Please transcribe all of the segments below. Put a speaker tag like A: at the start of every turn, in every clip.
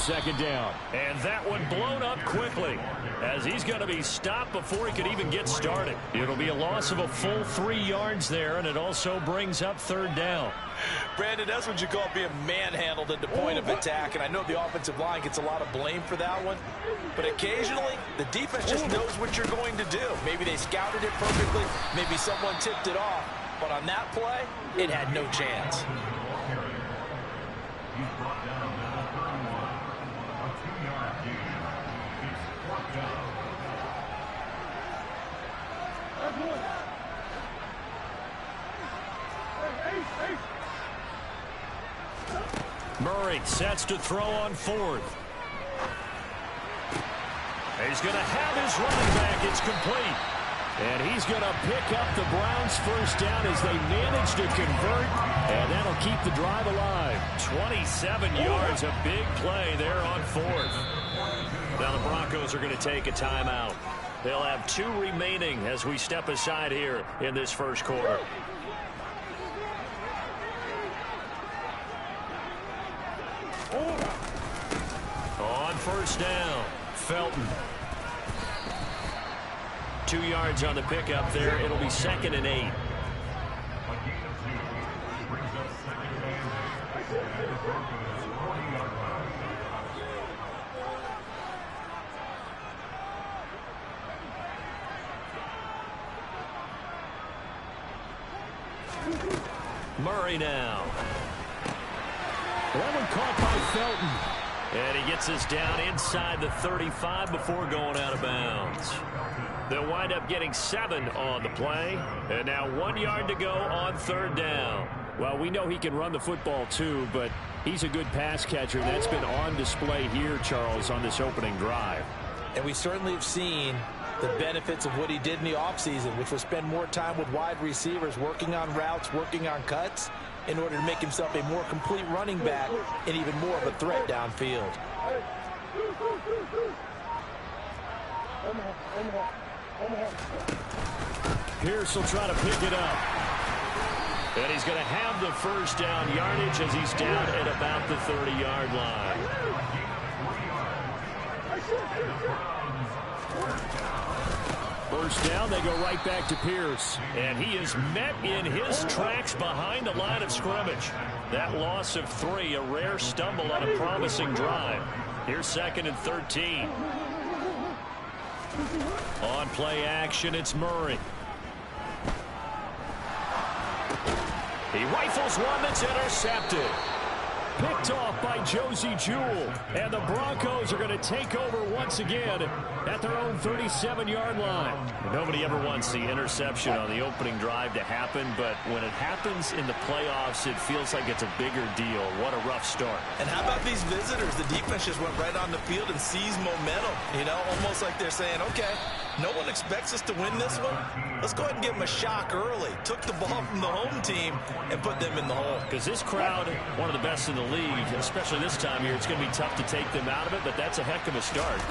A: second down.
B: And that one blown up quickly, as he's going to be stopped before he could even get started. It'll be a loss of a full 3 yards there, and it also brings up third down.
C: Brandon, that's what you call being manhandled at the point of attack, and I know the offensive line gets a lot of blame for that one, but occasionally the defense just knows what you're going to do. Maybe they scouted it perfectly, maybe someone tipped it off, but on that play, it had no chance.
B: Murray sets to throw on fourth. He's going to have his running back. It's complete. And he's going to pick up the Browns' first down as they manage to convert. And that'll keep the drive alive. 27 yards, a big play there on fourth. Now the Broncos are going to take a timeout. They'll have 2 remaining as we step aside here in this first quarter. On first down, Felton. 2 yards on the pickup there. It'll be 2nd and 8. Murray now.
A: That one caught by Felton.
B: And he gets us down inside the 35 before going out of bounds. They'll wind up getting 7 on the play. And now 1 yard to go on third down.
A: Well, we know he can run the football too, but he's a good pass catcher. That's been on display here, Charles, on this opening drive.
C: And we certainly have seen the benefits of what he did in the offseason, which was spend more time with wide receivers, working on routes, working on cuts, in order to make himself a more complete running back and even more of a threat downfield.
A: Pierce will try to pick it up.
B: And he's going to have the first down yardage as he's down at about the 30-yard line.
A: First down, they go right back to Pierce.
B: And he is met in his tracks behind the line of scrimmage. That loss of 3, a rare stumble on a promising drive. Here's 2nd and 13. On play action, it's Murray. He rifles one that's intercepted.
A: Picked off by Josie Jewell. And the Broncos are going to take over once again at their own 37-yard line.
B: Nobody ever wants the interception on the opening drive to happen, but when it happens in the playoffs, it feels like it's a bigger deal. What a rough start.
C: And how about these visitors? The defense just went right on the field and seized momentum. You know, almost like they're saying, okay, no one expects us to win this one. Let's go ahead and give them a shock early. Took the ball from the home team and put them in the hole.
B: Because this crowd, one of the best in the league, especially this time of year, it's going to be tough to take them out of it, but that's a heck of a start.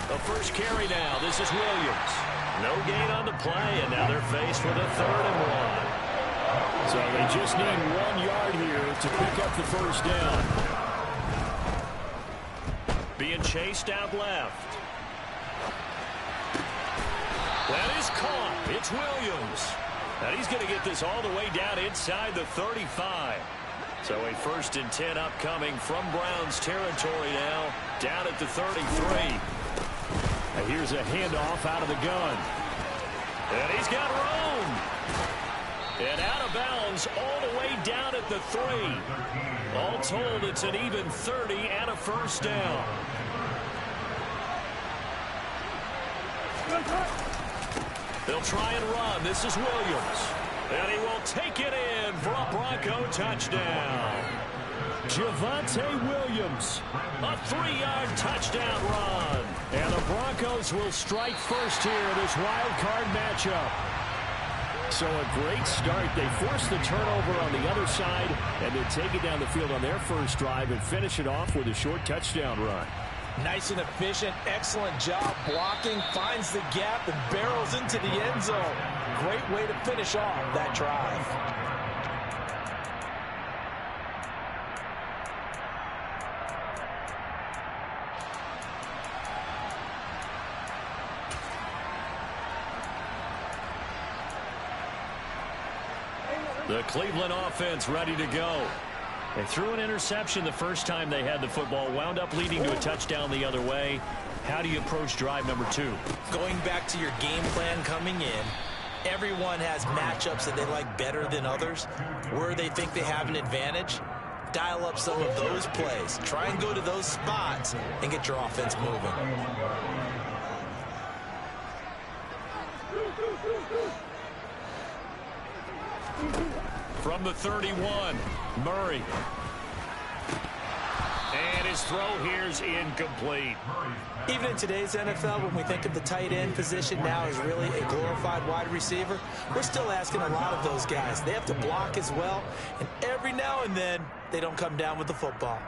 B: The first carry now. This is Williams. No gain on the play, and now they're faced with a 3rd and 1.
A: So they just need 1 yard here to pick up the first down.
B: Being chased out left. That is caught. It's Williams. And he's going to get this all the way down inside the 35. So a 1st and 10 upcoming from Browns territory now, down at the 33.
A: Now here's a handoff out of the gun.
B: And he's got room. And out of bounds all the way down at the 3. All told, it's an even 30 and a first down. They'll try and run. This is Williams. And he will take it in for a Bronco touchdown.
A: Javonte Williams.
B: A 3-yard touchdown run.
A: And the Broncos will strike first here in this wild card matchup. So a great start. They force the turnover on the other side and then take it down the field on their first drive and finish it off with a short touchdown run.
C: Nice and efficient, excellent job blocking, finds the gap and barrels into the end zone. Great way to finish off that drive.
B: The Cleveland offense ready to go. They threw an interception the first time they had the football, wound up leading to a touchdown the other way. How do you approach drive number 2?
C: Going back to your game plan coming in, everyone has matchups that they like better than others. Where they think they have an advantage, dial up some of those plays. Try and go to those spots and get your offense moving.
B: From the 31, Murray. And his throw here's incomplete.
C: Even in today's NFL, when we think of the tight end position now as really a glorified wide receiver, we're still asking a lot of those guys. They have to block as well, and every now and then, they don't come down with the football.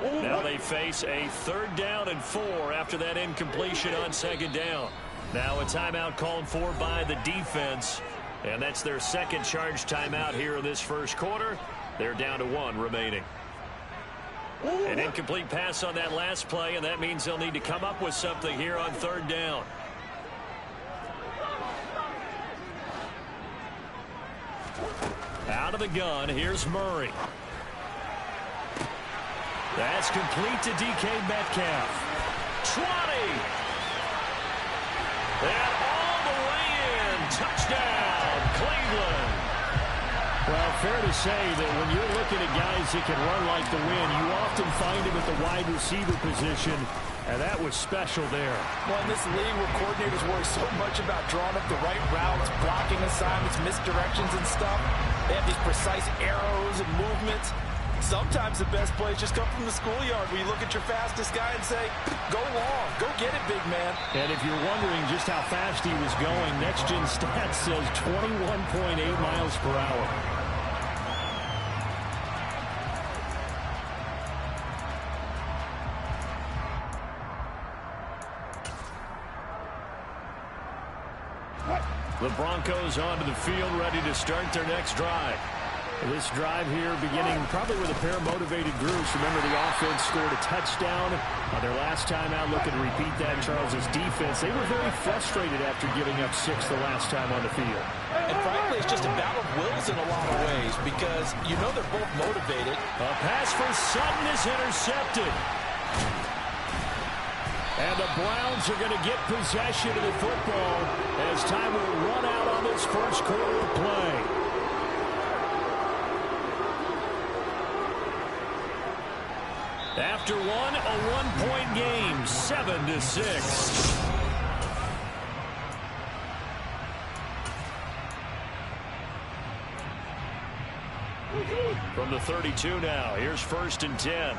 B: Now they face a 3rd down and 4 after that incompletion on 2nd down. Now a timeout called for by the defense, and that's their 2nd charge timeout here in this 1st quarter. They're down to 1 remaining. An incomplete pass on that last play, and that means they'll need to come up with something here on 3rd down. Out of the gun, here's Murray. That's complete to DK Metcalf. 20. And all the way in. Touchdown, Cleveland.
A: Well, fair to say that when you're looking at guys that can run like the wind, you often find them at the wide receiver position, and that was special there.
C: Well, in this league where coordinators worry so much about drawing up the right routes, blocking assignments, misdirections and stuff, they have these precise arrows and movements. Sometimes the best plays just come from the schoolyard where you look at your fastest guy and say, go long, go get it, big man.
A: And if you're wondering just how fast he was going, Next Gen Stats says 21.8 miles per hour.
B: The Broncos onto the field, ready to start their next drive.
A: This drive here beginning probably with a pair of motivated groups. Remember, the offense scored a touchdown on their last time out. Looking to repeat that. Charles's defense, they were very frustrated after giving up 6 the last time on the field.
C: And frankly, it's just a battle of wills in a lot of ways because you know they're both motivated.
B: A pass for Sutton is intercepted.
A: And the Browns are going to get possession of the football as time will run out on this 1st quarter of play.
B: After a 1-point game, 7-6. From the 32 now, here's 1st and 10.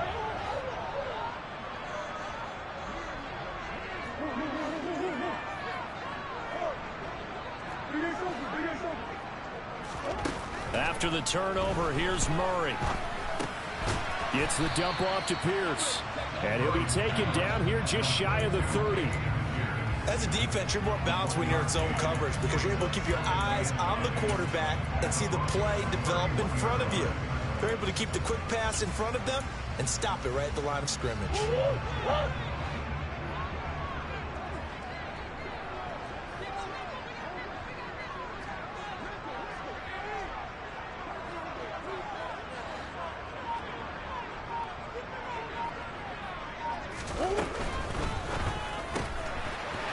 B: After the turnover, here's Murray.
A: Gets the dump off to Pierce. And he'll be taken down here just shy of the 30.
C: As a defense, you're more balanced when you're in zone coverage because you're able to keep your eyes on the quarterback and see the play develop in front of you. You're able to keep the quick pass in front of them and stop it right at the line of scrimmage.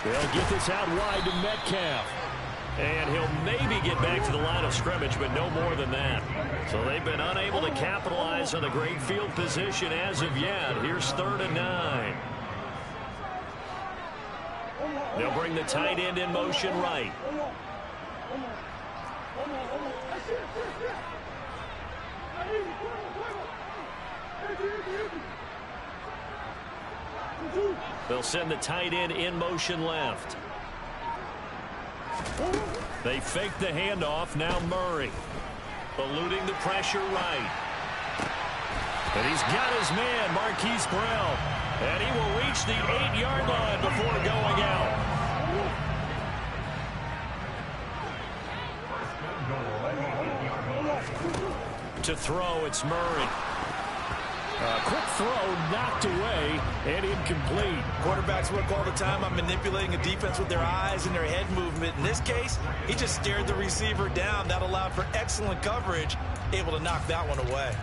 A: They'll get this out wide to Metcalf.
B: And he'll maybe get back to the line of scrimmage, but no more than that. So they've been unable to capitalize on the great field position as of yet. Here's 3rd and 9. They'll bring the tight end in motion right. They'll send the tight end in motion left. They fake the handoff. Now Murray. Eluding the pressure right. And he's got his man, Marquise Brown. And he will reach the 8-yard line before going out. To throw, it's Murray.
A: Quick throw knocked away and incomplete.
C: Quarterbacks work all the time on manipulating a defense with their eyes and their head movement. In this case, he just stared the receiver down. That allowed for excellent coverage, able to knock that one away.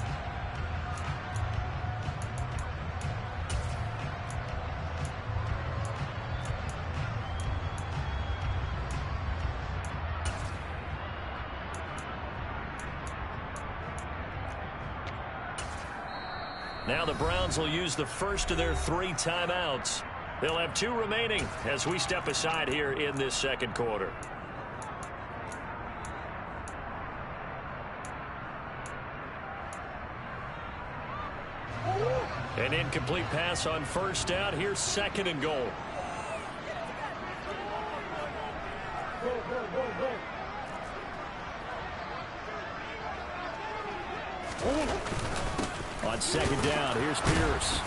B: Now the Browns will use the first of their 3 timeouts. They'll have 2 remaining as we step aside here in this second quarter. An incomplete pass on first down. Here's 2nd and goal.
A: On 2nd down, here's Pierce.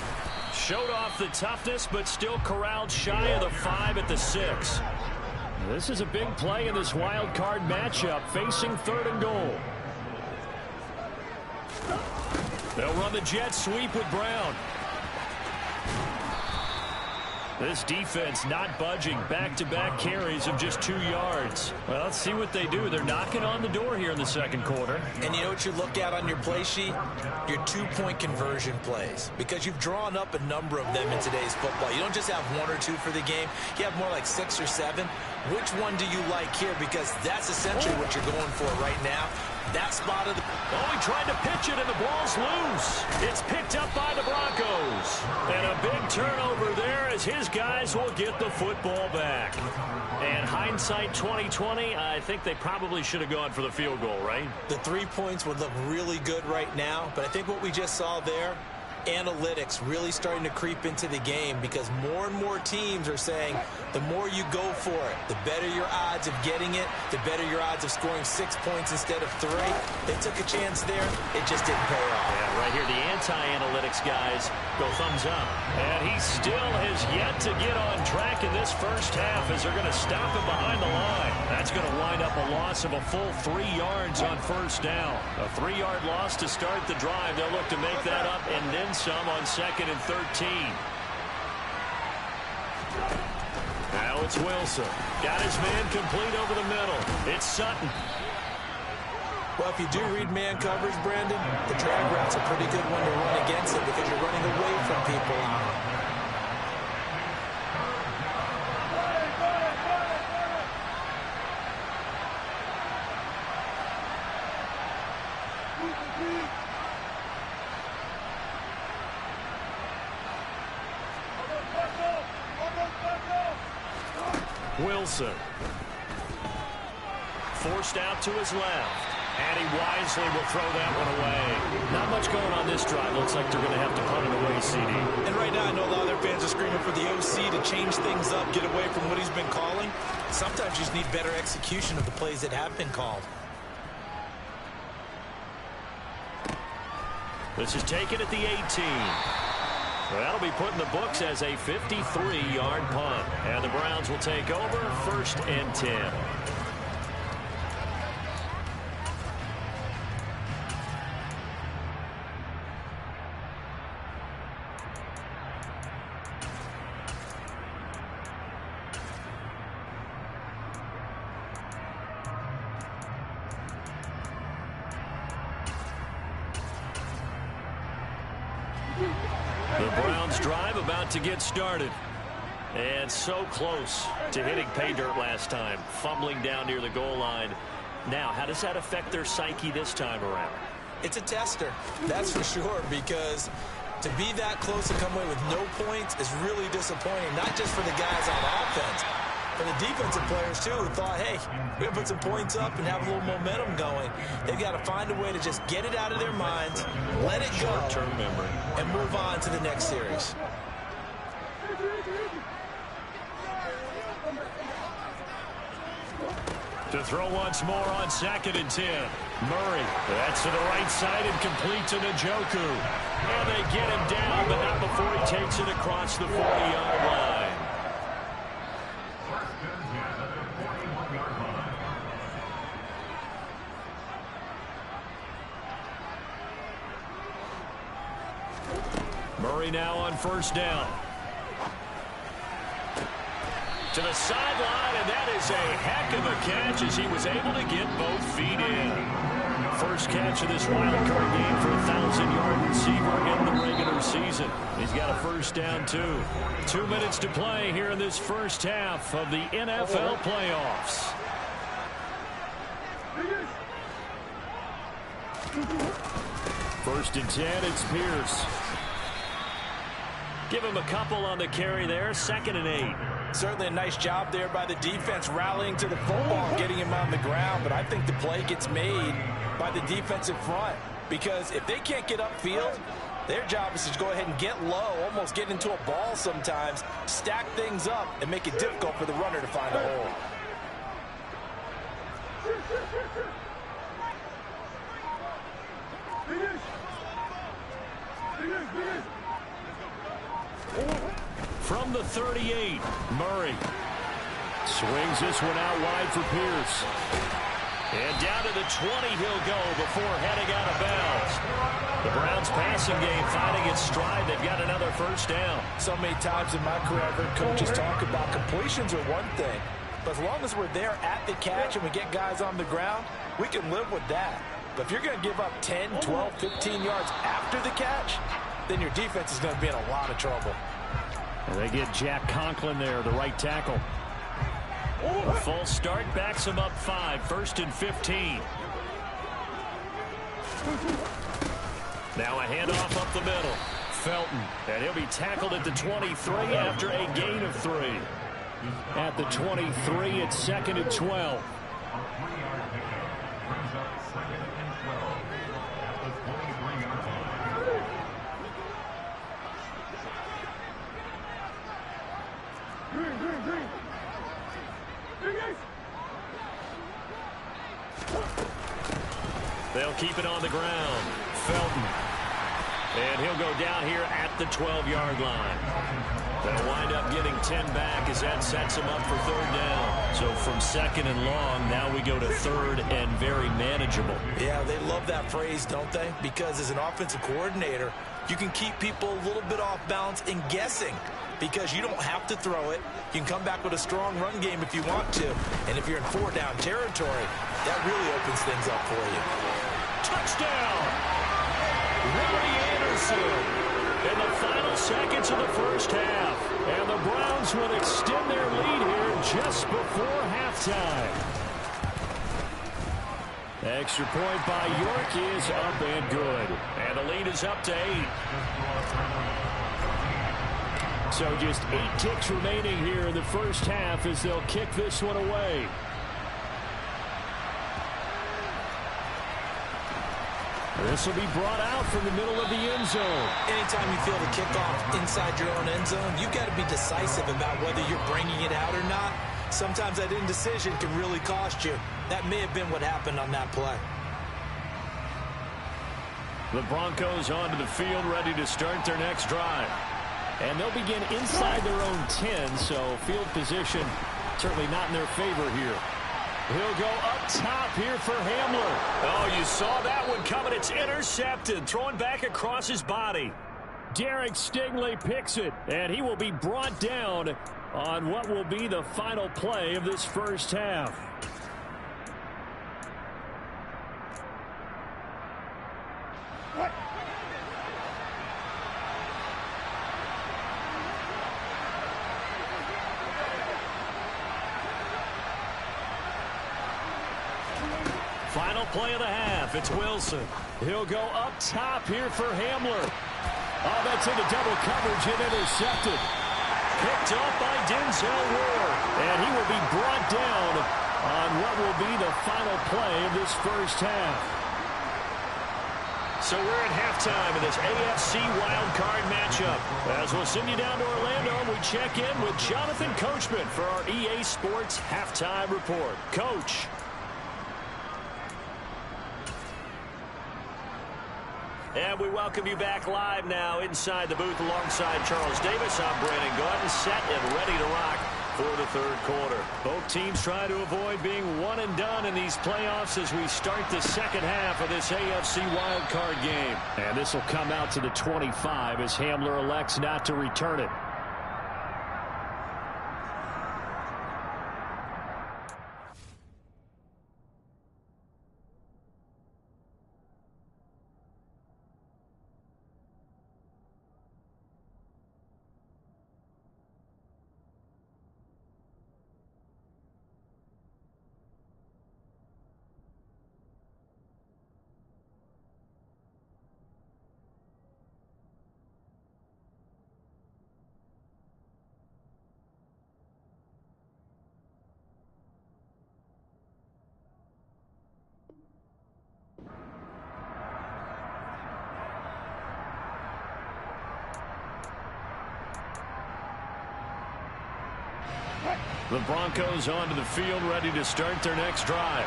B: Showed off the toughness, but still corralled shy of the 5 at the 6.
A: This is a big play in this wild card matchup, facing 3rd and goal.
B: They'll run the jet sweep with Brown. This defense not budging. Back-to-back carries of just 2 yards. Well, let's see what they do. They're knocking on the door here in the second quarter.
C: And you know what you look at on your play sheet? Your 2-point conversion plays. Because you've drawn up a number of them in today's football. You don't just have 1 or 2 for the game. You have more like 6 or 7. Which one do you like here? Because that's essentially what you're going for right now. That spot of the...
B: Oh, he tried to pitch it, and the ball's loose. It's picked up by the Broncos. And a big turnover there as his guys will get the football back. And hindsight 2020, I think they probably should have gone for the field goal, right?
C: The 3 points would look really good right now, but I think what we just saw there, analytics really starting to creep into the game because more and more teams are saying the more you go for it, the better your odds of getting it, the better your odds of scoring 6 points instead of 3. They took a chance there. It just didn't pay off.
B: Yeah, right here, the anti-analytics guys go thumbs up. And he still has yet to get on track in this first half as they're going to stop him behind the line. That's going to wind up a loss of a full 3 yards on first down. A 3-yard loss to start the drive. They'll look to make that up and then some on 2nd and 13. Now it's Wilson. Got his man complete over the middle. It's Sutton.
C: Well, if you do read man coverage, Brandon, the drag route's a pretty good one to run against it because you're running away from people.
B: Wilson. Forced out to his left. And he wisely will throw that one away.
A: Not much going on this drive. Looks like they're going to have to punt it away, CD.
C: And right now, I know a lot of their fans are screaming for the OC to change things up, get away from what he's been calling. Sometimes you just need better execution of the plays that have been called.
B: This is taken at the 18. Well, that'll be put in the books as a 53-yard punt. And the Browns will take over 1st and 10. The Browns drive about to get started. And so close to hitting pay dirt last time. Fumbling down near the goal line. Now, how does that affect their psyche this time around?
C: It's a tester, that's for sure, because to be that close and come away with no points is really disappointing, not just for the guys on offense, for the defensive players, too, who thought, hey, we're going to put some points up and have a little momentum going. They've got to find a way to just get it out of their minds, let it go,
B: short-term memory,
C: and move on to the next series.
B: To throw once more on 2nd and 10. Murray, that's to the right side and complete to Njoku. And they get him down, but not before he takes it across the 40-yard line. Murray now on first down. To the sideline, and that is a heck of a catch as he was able to get both feet in. First catch of this wild card game for a 1,000-yard receiver in the regular season. He's got a first down, too. 2 minutes to play here in this first half of the NFL playoffs. First and 10, it's Pierce. Give him a couple on the carry there. 2nd and 8.
C: Certainly a nice job there by the defense rallying to the football and getting him on the ground. But I think the play gets made by the defensive front. Because if they can't get upfield, their job is to go ahead and get low, almost get into a ball sometimes, stack things up, and make it difficult for the runner to find a hole.
B: From the 38, Murray swings this one out wide for Pierce. And down to the 20 he'll go before heading out of bounds. The Browns passing game finding its stride. They've got another first down.
C: So many times in my career I've heard coaches talk about completions are one thing. But as long as we're there at the catch and we get guys on the ground, we can live with that. But if you're going to give up 10, 12, 15 yards after the catch, then your defense is going to be in a lot of trouble.
B: And they get Jack Conklin there, the right tackle. A false start backs him up 5, 1st and 15. Now a handoff up the middle. Felton, and he'll be tackled at the 23 after a gain of 3. At the 23, it's 2nd and 12. They'll keep it on the ground. Felton. And he'll go down here at the 12-yard line. They'll wind up getting 10 back as that sets him up for 3rd down. So from 2nd and long, now we go to 3rd and very manageable.
C: Yeah, they love that phrase, don't they? Because as an offensive coordinator, you can keep people a little bit off balance and guessing. Because you don't have to throw it. You can come back with a strong run game if you want to. And if you're in 4-down territory, that really opens things up for you.
B: Touchdown! Willie Anderson in the final seconds of the first half. And the Browns will extend their lead here just before halftime. Extra point by York is up and good. And the lead is up to 8. So just 8 ticks remaining here in the first half as they'll kick this one away. This will be brought out from the middle of the end zone.
C: Anytime you feel the kickoff inside your own end zone, you've got to be decisive about whether you're bringing it out or not. Sometimes that indecision can really cost you. That may have been what happened on that play.
B: The Broncos onto the field ready to start their next drive. And they'll begin inside their own 10, so field position certainly not in their favor here. He'll go up top here for Hamler. Oh, you saw that one coming. It's intercepted, thrown back across his body. Derek Stingley picks it, and he will be brought down on what will be the final play of this first half. Final play of the half. It's Wilson. He'll go up top here for Hamler. Oh, that's into double coverage and intercepted. Picked up by Denzel Ward. And he will be brought down on what will be the final play of this first half. So we're at halftime in this AFC wildcard matchup. As we'll send you down to Orlando, we check in with Jonathan Coachman for our EA Sports Halftime Report. Coach. And we welcome you back live now inside the booth alongside Charles Davis. I'm Brandon Gordon, set and ready to rock. for the third quarter. Both teams try to avoid being one and done in these playoffs as we start the second half of this AFC wildcard game.
A: And this will come out to the 25 as Hamler elects not to return it.
B: The Broncos onto the field, ready to start their next drive.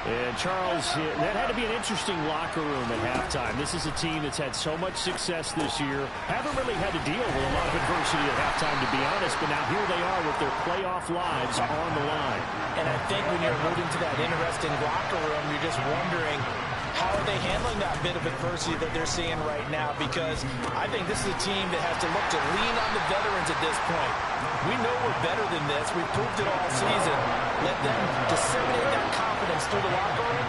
A: And Charles, that had to be an interesting locker room at halftime. This is a team that's had so much success this year. Haven't really had to deal with a lot of adversity at halftime, to be honest. But now here they are with their playoff lives on the line.
C: And I think when you're alluding to that interesting locker room, you're just wondering, how are they handling that bit of adversity that they're seeing right now? Because I think this is a team that has to look to lean on the veterans at this point. We know we're better than this. We've proved it all season. Let them disseminate that confidence through the locker room.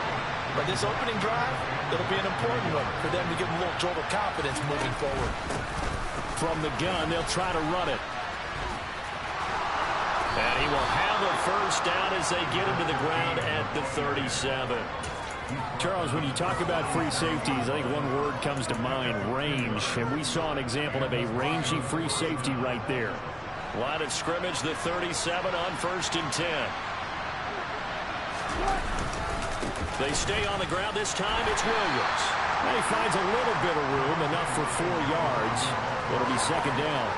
C: But this opening drive, it'll be an important one for them to give them a little jolt of confidence moving forward.
A: From the gun, they'll try to run it.
B: And he will have a first down as they get him to the ground at the 37.
A: Charles, when you talk about free safeties, I think one word comes to mind, range. And we saw an example of a rangy free safety right there.
B: Line of scrimmage, the 37 on 1st and 10. They stay on the ground. This time it's Williams.
A: And he finds a little bit of room, enough for 4 yards. It'll be second down.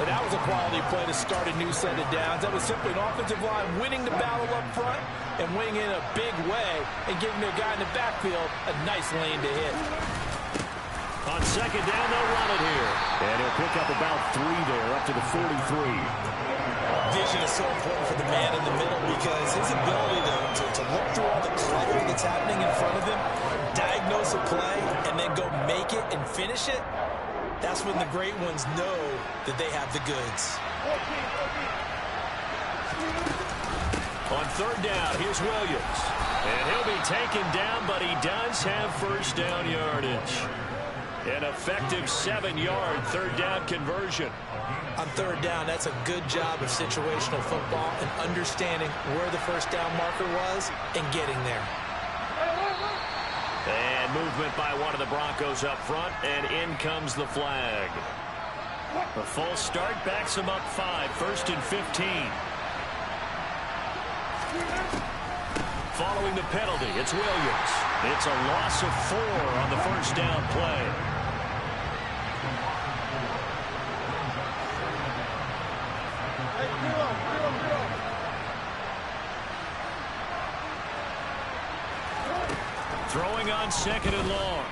C: But that was a quality play to start a new set of downs. That was simply an offensive line winning the battle up front and winning in a big way and giving their guy in the backfield a nice lane to hit.
B: On second down, they'll run it here.
A: And he'll pick up about 3 there, up to the 43.
C: Vision is so important for the man in the middle because his ability to look through all the clutter that's happening in front of him, diagnose a play, and then go make it and finish it, that's when the great ones know that they have the goods.
B: On third down, here's Williams. And he'll be taken down, but he does have first down yardage. An effective 7-yard third down conversion.
C: On third down, that's a good job of situational football and understanding where the first down marker was and getting there.
B: And movement by one of the Broncos up front, and in comes the flag. A false start backs him up 5, 1st and 15. Following the penalty, it's Williams. It's a loss of 4 on the first down play. Throwing on second and long.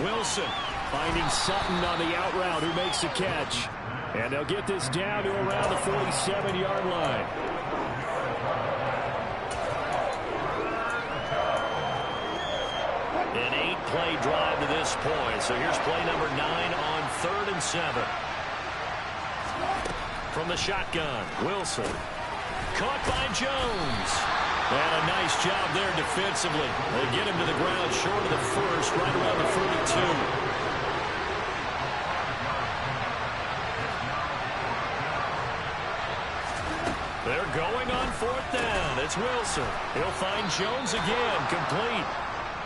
B: Wilson
A: finding Sutton on the out route who makes the catch. And they'll get this down to around the 47-yard line.
B: An 8-play drive to this point. So here's play number 9 on 3rd and 7. From the shotgun, Wilson. Caught by Jones. And a nice job there defensively. They get him to the ground short of the first, right around the 42. They're going on 4th down. It's Wilson. He'll find Jones again, complete.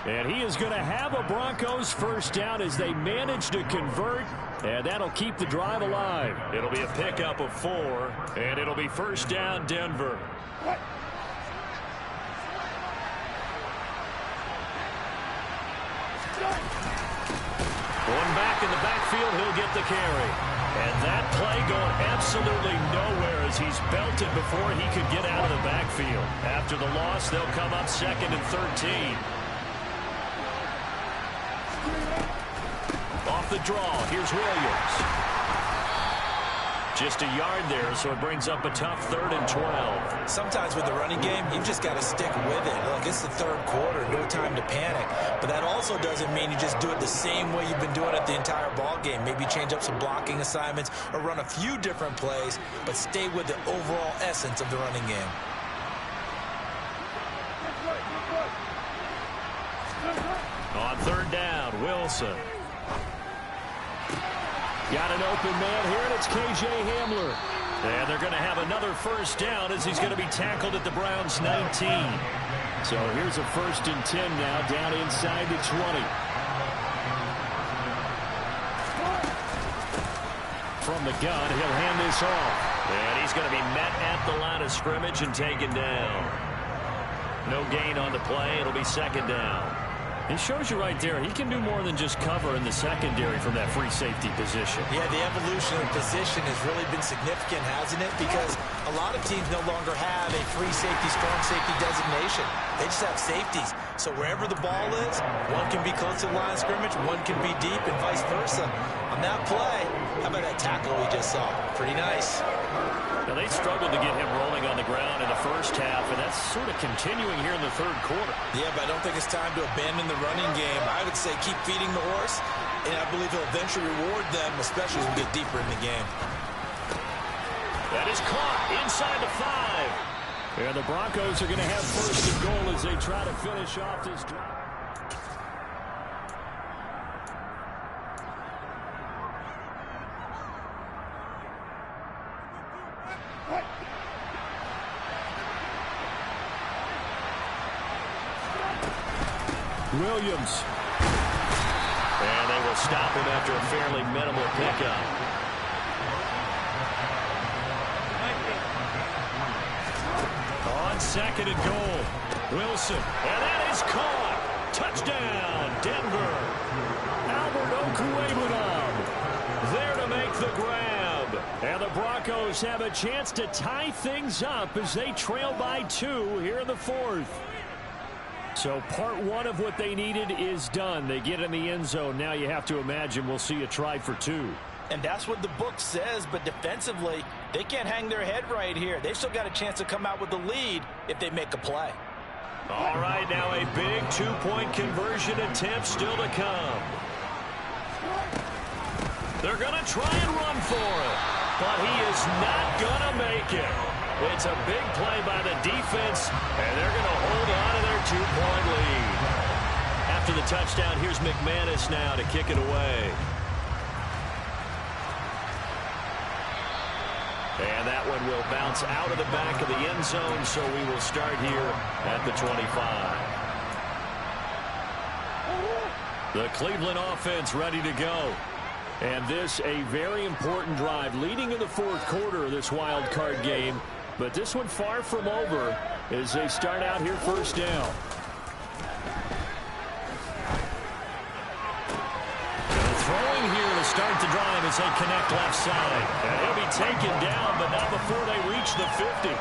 A: And he is going to have a Broncos first down as they manage to convert. And that'll keep the drive alive.
B: It'll be a pickup of 4. And it'll be first down, Denver. One back in the backfield, he'll get the carry. And that play going absolutely nowhere as he's belted before he could get out of the backfield. After the loss, they'll come up 2nd and 13. Off the draw, here's Williams. Just a yard there, so it brings up a tough 3rd and 12.
C: Sometimes with the running game, you've just got to stick with it. Look, it's the 3rd quarter, no time to panic. But that also doesn't mean you just do it the same way you've been doing it the entire ball game. Maybe change up some blocking assignments or run a few different plays, but stay with the overall essence of the running game.
B: On 3rd down, Wilson.
A: Got an open man here, and it's K.J. Hamler.
B: And they're going to have another 1st down as he's going to be tackled at the Browns' 19.
A: So here's a 1st and 10 now, down inside the 20. From the gun, he'll hand this off.
B: And he's going to be met at the line of scrimmage and taken down. No gain on the play. It'll be 2nd down.
A: It shows you right there, he can do more than just cover in the secondary from that free safety position.
C: Yeah, the evolution of position has really been significant, hasn't it? Because a lot of teams no longer have a free safety, strong safety designation. They just have safeties. So wherever the ball is, one can be close to the line of scrimmage, one can be deep, and vice versa. On that play, how about that tackle we just saw? Pretty nice.
B: Now, they struggled to get him rolling on the ground in the 1st half, and that's sort of continuing here in the 3rd quarter.
C: Yeah, but I don't think it's time to abandon the running game. I would say keep feeding the horse, and I believe he'll eventually reward them, especially as we get deeper in the game.
B: That is caught inside the 5.
A: And the Broncos are going to have 1st and goal as they try to finish off this drive. Williams.
B: And they will stop him after a fairly minimal pickup.
A: On 2nd and goal, Wilson.
B: And that is caught. Touchdown, Denver.
A: Albert Okwuegbunam there to make the grab. And the Broncos have a chance to tie things up as they trail by 2 here in the 4th. So part 1 of what they needed is done. They get in the end zone. Now you have to imagine we'll see a try for 2.
C: And that's what the book says, but defensively, they can't hang their head right here. They've still got a chance to come out with the lead if they make a play.
B: All right, now a big 2-point conversion attempt still to come. They're going to try and run for it, but he is not going to make it. It's a big play by the defense, and they're going to hold on to their 2-point lead. After the touchdown, here's McManus now to kick it away. And that one will bounce out of the back of the end zone, so we will start here at the 25. The Cleveland offense ready to go.
A: And this a very important drive leading in the 4th quarter of this wild card game. But this one far from over as they start out here 1st down.
B: Throwing here to start the drive as they connect left side. And he'll be taken down, but not before they reach the 50.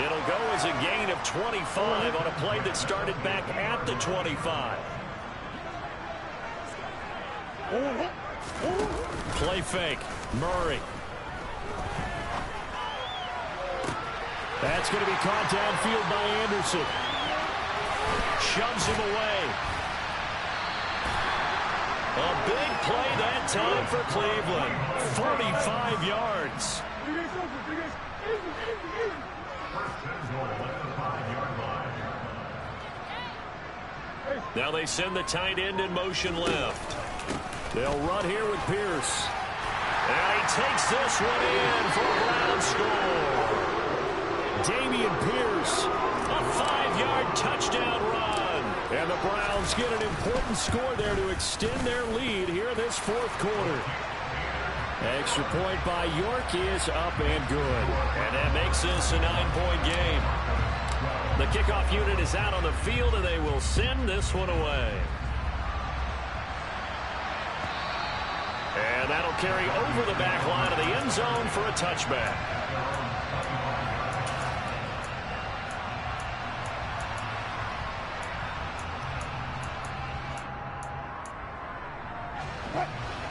B: It'll go as a gain of 25 on a play that started back at the 25.
A: Play fake. Murray. That's going to be caught downfield by Anderson.
B: Shoves him away. A big play that time for Cleveland. 45 yards. Now they send the tight end in motion left.
A: They'll run here with Pierce.
B: And he takes this one in for a Brown score.
A: Dameon Pierce,
B: a 5-yard touchdown run.
A: And the Browns get an important score there to extend their lead here in this 4th quarter. Extra point by York is up and good.
B: And that makes this a 9-point game. The kickoff unit is out on the field, and they will send this one away. And that'll carry over the back line of the end zone for a touchback.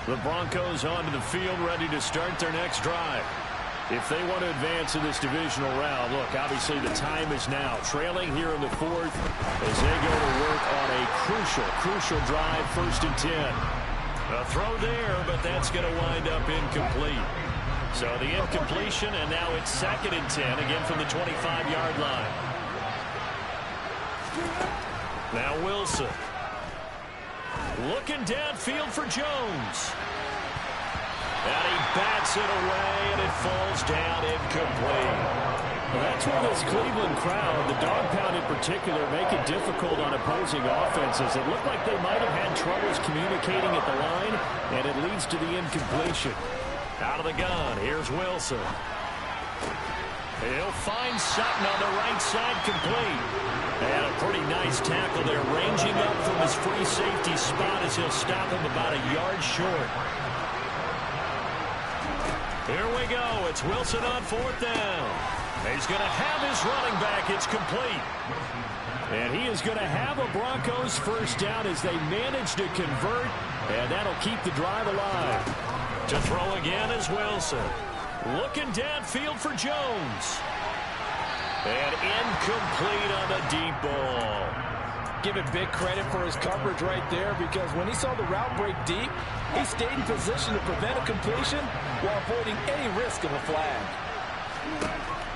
B: The Broncos onto the field ready to start their next drive.
A: If they want to advance in this divisional round, look, obviously the time is now. Trailing here in the fourth as they go to work on a crucial drive, 1st and 10.
B: A throw there, but that's going to wind up incomplete. So the incompletion, and now it's 2nd and 10, again from the 25-yard line. Now Wilson. Looking downfield for Jones. And he bats it away, and it falls down incomplete.
A: Well, that's where this Cleveland crowd, the dog pound in particular, make it difficult on opposing offenses. It looked like they might have had troubles communicating at the line, and it leads to the incompletion.
B: Out of the gun, here's Wilson. He'll find Sutton on the right side, complete. And a pretty nice tackle there, ranging up from his free safety spot as he'll stop him about a yard short. Here we go. It's Wilson on 4th down. He's going to have his running back. It's complete.
A: And he is going to have a Broncos 1st down as they manage to convert, and that'll keep the drive alive.
B: To throw again is Wilson. Looking downfield for Jones. And incomplete on the deep ball.
C: Give him big credit for his coverage right there, because when he saw the route break deep, he stayed in position to prevent a completion while avoiding any risk of a flag.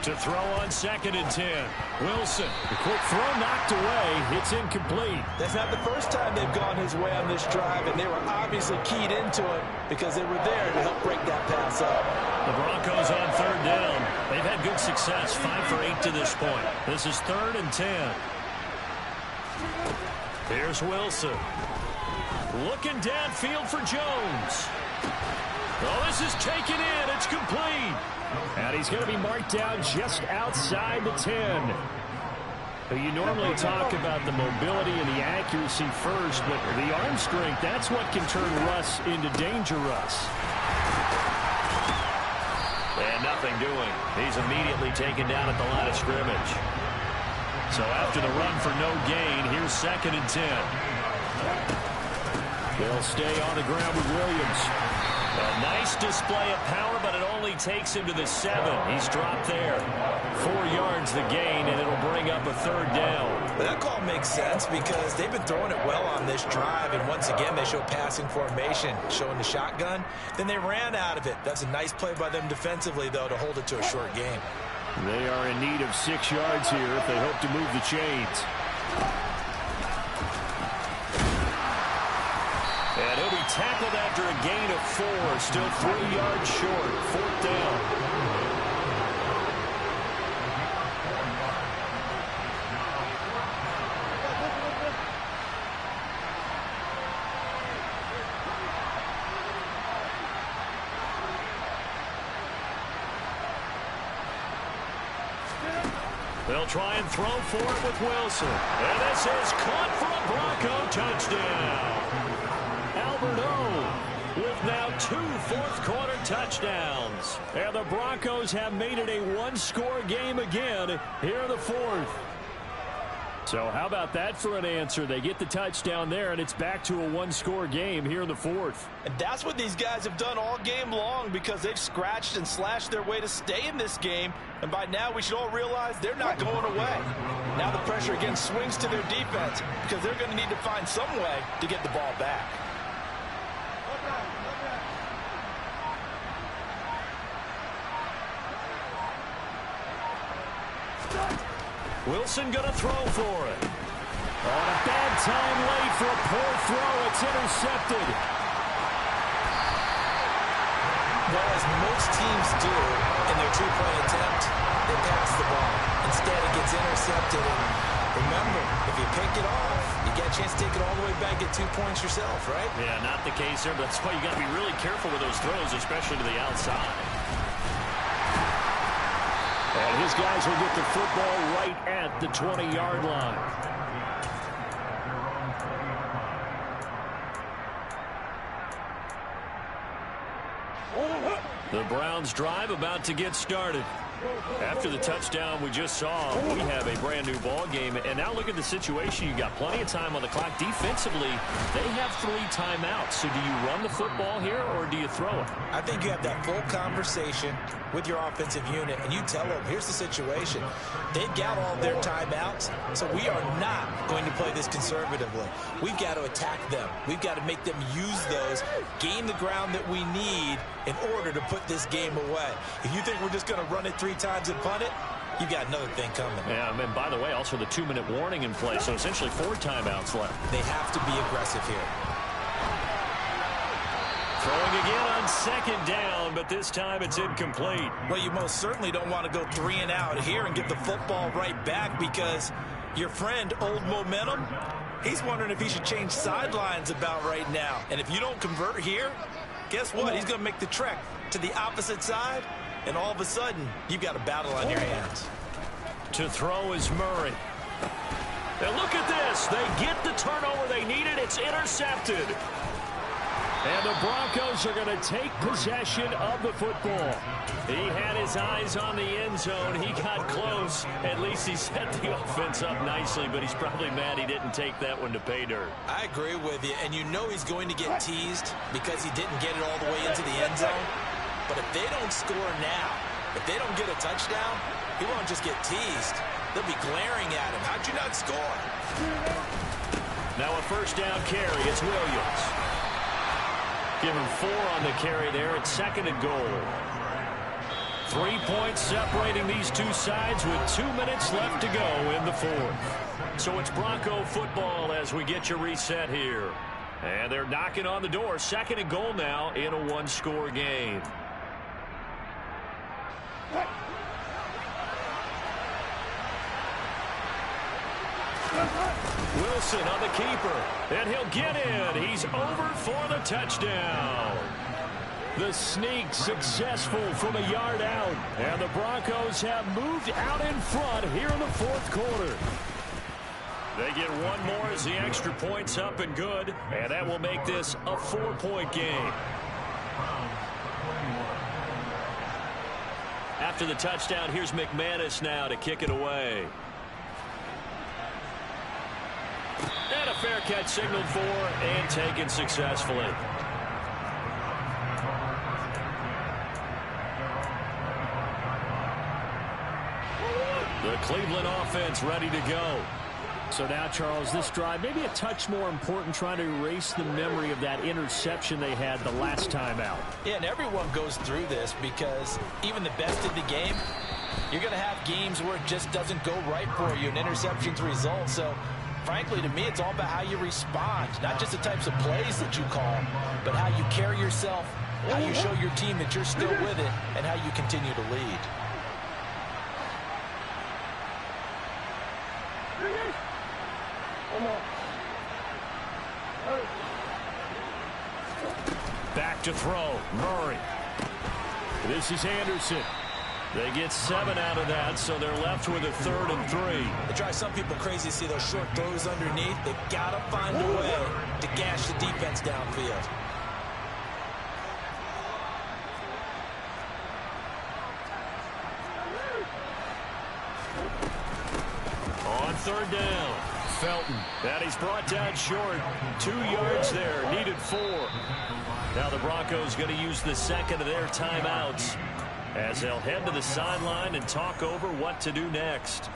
B: To throw on 2nd and 10. Wilson.
A: The quick throw knocked away. It's incomplete.
C: That's not the first time they've gone his way on this drive, and they were obviously keyed into it because they were there to help break that pass up.
B: The Broncos on 3rd down. They've had good success, 5 for 8 to this point. This is 3rd and 10. Here's Wilson. Looking downfield for Jones. Oh, this is taken in. It's complete.
A: And he's going to be marked down just outside the 10. You normally talk about the mobility and the accuracy first, but the arm strength, that's what can turn Russ into danger Russ.
B: And nothing doing. He's immediately taken down at the line of scrimmage. So after the run for no gain, here's 2nd and 10.
A: They'll stay on the ground with Williams.
B: A nice display of power, but it only takes him to the 7. He's dropped there. 4 yards the gain, and it'll bring up a 3rd down.
C: But that call makes sense because they've been throwing it well on this drive, and once again they show passing formation, showing the shotgun. Then they ran out of it. That's a nice play by them defensively, though, to hold it to a short game.
A: They are in need of 6 yards here if they hope to move the chains.
B: And he'll be tackled after a gain of 4, still 3 yards short, 4th down. They'll try and throw for it with Wilson. And this is caught for a Bronco touchdown. Albert O with now 2 fourth-quarter touchdowns.
A: And the Broncos have made it a one-score game again here in the 4th. So how about that for an answer? They get the touchdown there, and it's back to a one-score game here in the 4th.
C: And that's what these guys have done all game long, because they've scratched and slashed their way to stay in this game. And by now, we should all realize they're not going away. Now the pressure again swings to their defense, because they're going to need to find some way to get the ball back.
B: Wilson going to throw for it.
A: On a bad time late for a poor throw. It's intercepted.
C: Well, as most teams do in their two-point attempt, they pass the ball. Instead, it gets intercepted. And remember, if you pick it off, you get a chance to take it all the way back, get 2 points yourself, right?
B: Yeah, not the case there, but that's why you got to be really careful with those throws, especially to the outside.
A: And his guys will get the football right at the 20-yard line.
B: The Browns drive about to get started. After the touchdown we just saw, we have a brand new ball game. And now look at the situation. You got plenty of time on the clock. Defensively, they have 3 timeouts. So do you run the football here or do you throw it?
C: I think you have that full conversation with your offensive unit, and you tell them, here's the situation. They've got all their timeouts, so we are not going to play this conservatively. We've got to attack them. We've got to make them use those, gain the ground that we need in order to put this game away. If you think we're just going to run it 3 times and punt it, you've got another thing coming.
B: Yeah, and by the way, also the 2-minute warning in play, so essentially 4 timeouts left.
C: They have to be aggressive here.
B: Throwing again on 2nd down, but this time it's incomplete.
C: Well, you most certainly don't want to go 3 and out here and get the football right back, because your friend, Old Momentum, he's wondering if he should change sidelines about right now. And if you don't convert here, guess what? He's going to make the trek to the opposite side, and all of a sudden, you've got a battle on your hands.
B: To throw is Murray. And look at this. They get the turnover they needed. It's intercepted. And the Broncos are going to take possession of the football. He had his eyes on the end zone. He got close. At least he set the offense up nicely, but he's probably mad he didn't take that one to pay dirt.
C: I agree with you, and you know he's going to get teased because he didn't get it all the way into the end zone. But if they don't score now, if they don't get a touchdown, he won't just get teased. They'll be glaring at him. How'd you not score?
B: Now a 1st down carry. It's Williams. Give him 4 on the carry there. It's 2nd and goal. 3 points separating these two sides with 2 minutes left to go in the 4th. So it's Bronco football as we get your reset here. And they're knocking on the door. 2nd and goal now in a 1-score game. Wilson on the keeper, and he'll get in. He's over for the touchdown. The sneak successful from a yard out, and the Broncos have moved out in front here in the 4th quarter. They get one more as the extra point's up and good, and that will make this a 4-point game. After the touchdown, here's McManus now to kick it away. And a fair catch signaled for and taken successfully. The Cleveland offense ready to go.
A: So now, Charles, this drive maybe a touch more important, trying to erase the memory of that interception they had the last time out.
C: Yeah, and everyone goes through this because even the best in the game, you're going to have games where it just doesn't go right for you, and interceptions result. So, frankly, to me, it's all about how you respond, not just the types of plays that you call, but how you carry yourself, how you show your team that you're still with it, and how you continue to lead.
B: Back to throw, Murray.
A: This is Anderson.
B: They get 7 out of that, so they're left with a 3rd and 3.
C: It drives some people crazy to see those short throws underneath. They've got to find a way to gash the defense downfield.
B: On 3rd down, Felton. And he's brought down short. 2 yards there, needed 4. Now the Broncos going to use the 2nd of their timeouts as they'll head to the sideline and talk over what to do next.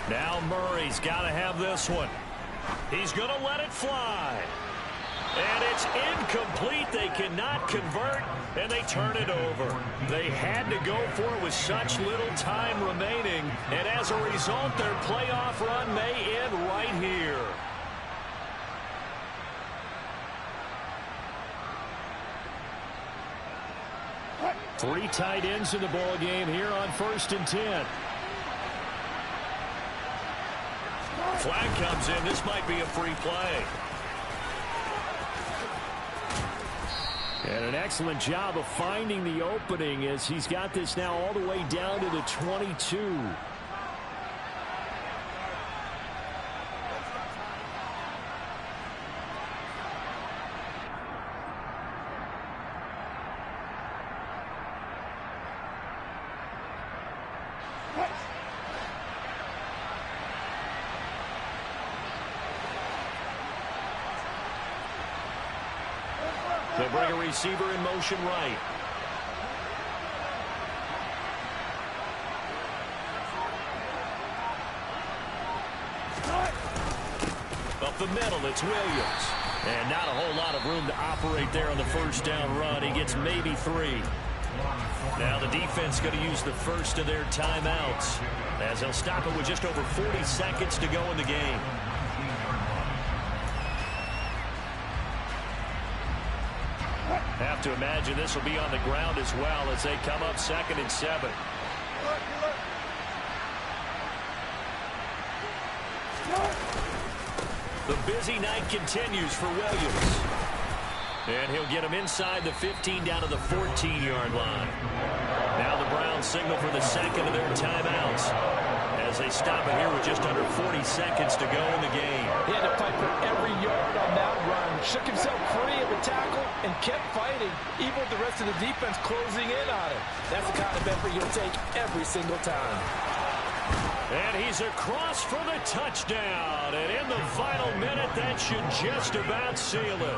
B: Now Murray's got to have this one. He's going to let it fly. And it's incomplete. They cannot convert, and they turn it over. They had to go for it with such little time remaining, and as a result, their playoff run may end right here.
A: Three tight ends in the ball game here on 1st and 10.
B: Flag comes in. This might be a free play.
A: And an excellent job of finding the opening as he's got this now all the way down to the 22.
B: They'll bring a receiver in motion right. Up the middle, it's Williams. And not a whole lot of room to operate there on the first down run. He gets maybe 3. Now the defense going to use the first of their timeouts, as they'll stop it with just over 40 seconds to go in the game. Have to imagine this will be on the ground as well as they come up 2nd and 7. The busy night continues for Williams. And he'll get him inside the 15 down to the 14-yard line. Now the Browns signal for the second of their timeouts as they stop it here with just under 40 seconds to go in the game.
C: He had to fight for every yard on that run. Shook himself free of the tackle and kept fighting, even with the rest of the defense closing in on him. That's the kind of effort you'll take every single time.
B: And he's across for the touchdown. And in the final minute, that should just about seal it.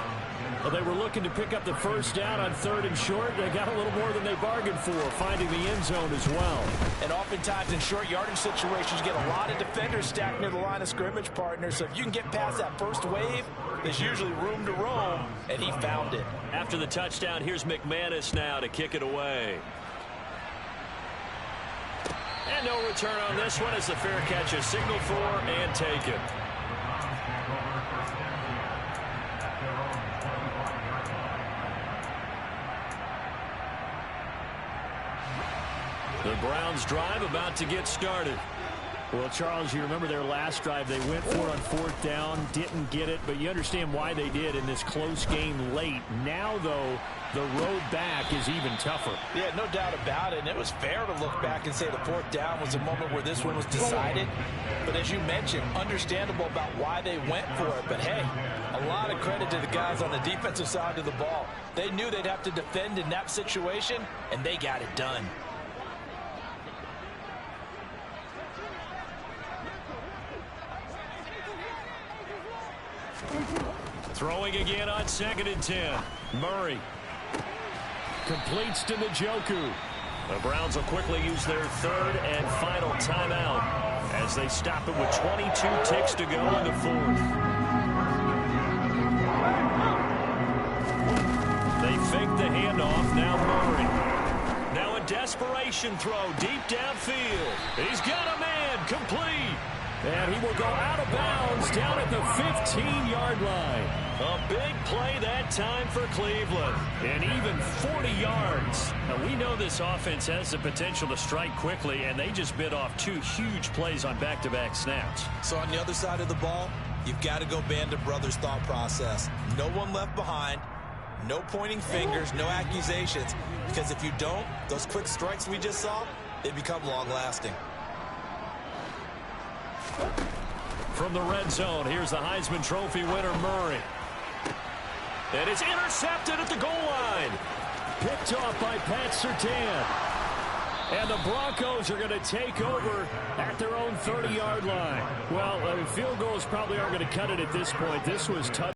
A: Well, they were looking to pick up the first down on 3rd and short. They got a little more than they bargained for, finding the end zone as well.
C: And oftentimes in short yardage situations, you get a lot of defenders stacked near the line of scrimmage, partner. So if you can get past that first wave, there's usually room to roam, and he found it.
B: After the touchdown, here's McManus now to kick it away. And no return on this one as the fair catch is signaled for and taken. The Browns drive about to get started.
A: Well, Charles, you remember their last drive. They went for it on 4th down, didn't get it, but you understand why they did in this close game late. Now, though, the road back is even tougher.
C: Yeah, no doubt about it. And it was fair to look back and say the 4th down was a moment where this one was decided. But as you mentioned, understandable about why they went for it. But, hey, a lot of credit to the guys on the defensive side of the ball. They knew they'd have to defend in that situation, and they got it done.
B: Throwing again on 2nd and 10. Murray
A: completes to Njoku.
B: The Browns will quickly use their 3rd and final timeout as they stop it with 22 ticks to go in the 4th. They fake the handoff. Now Murray. Now a desperation throw deep downfield. He's got a man. Complete.
A: And he will go out of bounds down at the 15-yard line.
B: A big play that time for Cleveland. And even 40 yards. Now, we know this offense has the potential to strike quickly, and they just bit off 2 huge plays on back-to-back snaps.
C: So on the other side of the ball, you've got to go Band of Brothers thought process. No one left behind. No pointing fingers, no accusations. Because if you don't, those quick strikes we just saw, they become long-lasting.
B: From the red zone, here's the Heisman Trophy winner, Murray. And it's intercepted at the goal line.
A: Picked off by Pat Surtain. And the Broncos are going to take over at their own 30-yard line. Well, field goals probably aren't going to cut it at this point. This was tough.